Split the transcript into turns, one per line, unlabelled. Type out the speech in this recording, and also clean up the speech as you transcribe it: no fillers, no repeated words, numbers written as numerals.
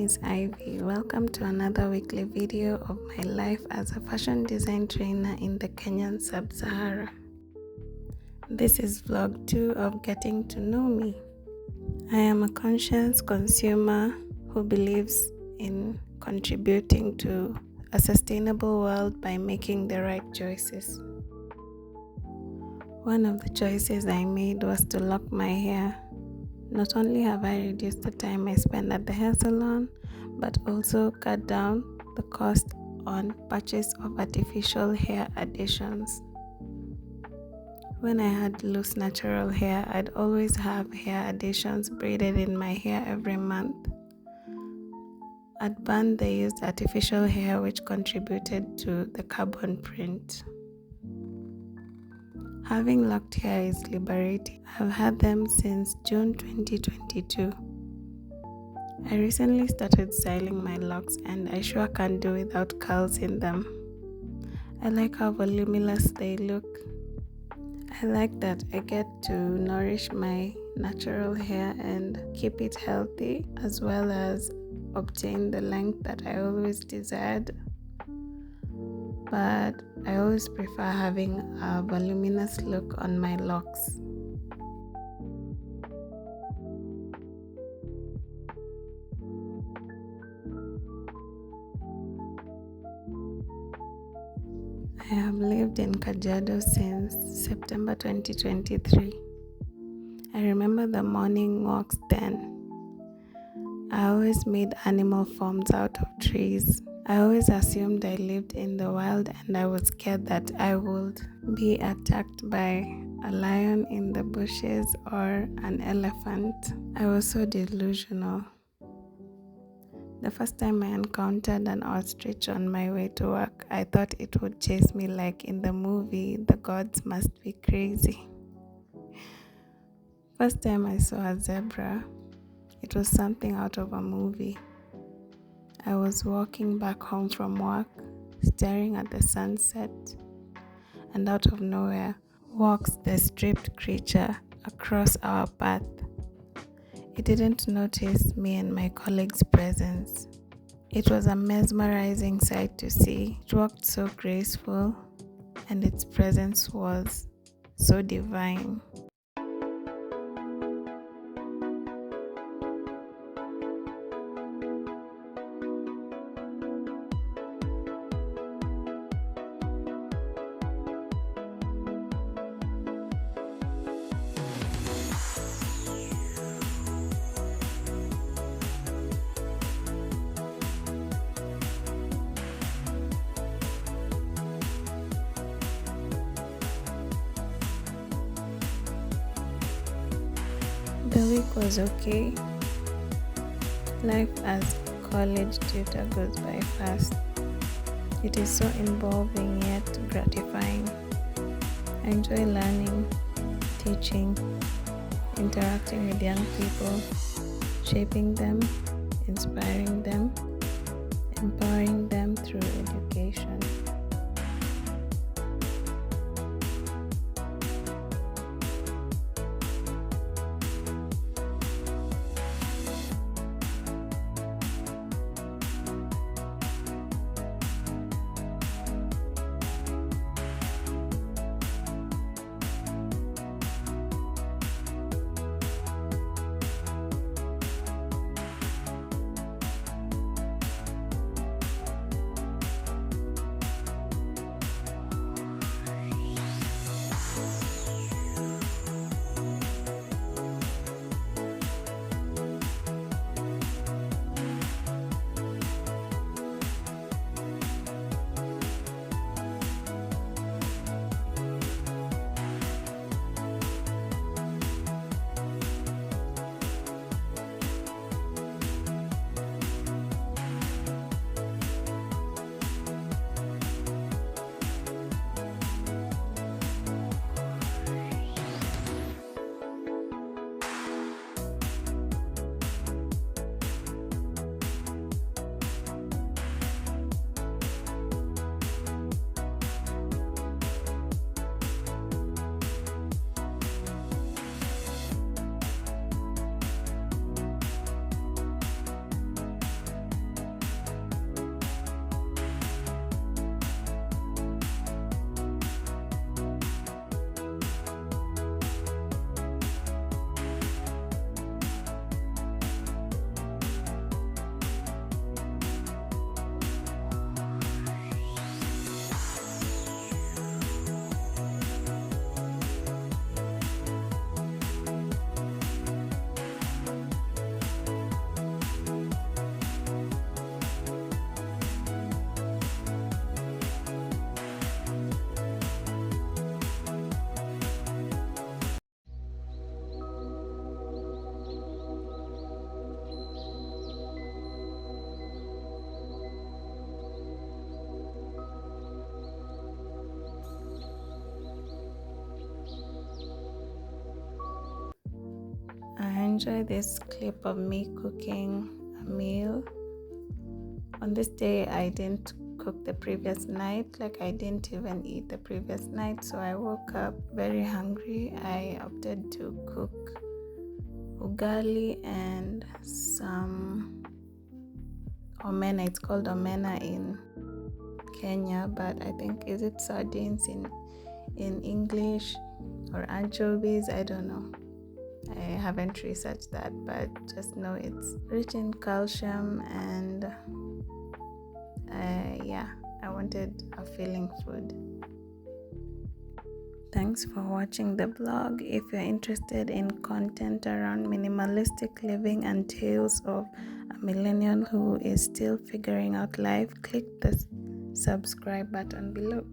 is Ivy. Welcome to another weekly video of my life as a fashion design trainer in the Kenyan Sub-Sahara. This is vlog 2 of getting to know me. I am a conscious consumer who believes in contributing to a sustainable world by making the right choices. One of the choices I made was to lock my hair. Not only have I reduced the time I spend at the hair salon, but also cut down the cost on purchase of artificial hair additions. When I had loose natural hair, I'd always have hair additions braided in my hair every month. At Band, they used artificial hair, which contributed to the carbon print. Having locked hair is liberating. I've had them since June 2022. I recently started styling my locks and I sure can't do without curls in them. I like how voluminous they look. I like that I get to nourish my natural hair and keep it healthy, as well as obtain the length that I always desired. But I always prefer having a voluminous look on my locks. I have lived in Kajiado since September 2023. I remember the morning walks then. I always made animal forms out of trees. I always assumed I lived in the wild and I was scared that I would be attacked by a lion in the bushes or an elephant. I was so delusional. The first time I encountered an ostrich on my way to work, I thought it would chase me like in the movie The Gods Must Be Crazy. First time I saw a zebra, it was something out of a movie. I was walking back home from work, staring at the sunset, and out of nowhere walks the striped creature across our path. It didn't notice me and my colleague's presence. It was a mesmerizing sight to see. It walked so graceful, and its presence was so divine. The week was okay. Life as a college tutor goes by fast. It is so involving yet gratifying. I enjoy learning, teaching, interacting with young people, shaping them, inspiring them, empowering them through education. enjoy this clip of me cooking a meal. On this day, I didn't cook the previous night, like I didn't even eat the previous night, so I woke up very hungry. I opted to cook ugali and some omena. It's called omena in Kenya, but I think, is it sardines in English, or anchovies? I don't know. I haven't researched that, but just know it's rich in calcium, and I wanted a filling food. Thanks for watching the vlog. If you're interested in content around minimalistic living and tales of a millennial who is still figuring out life, click the subscribe button below.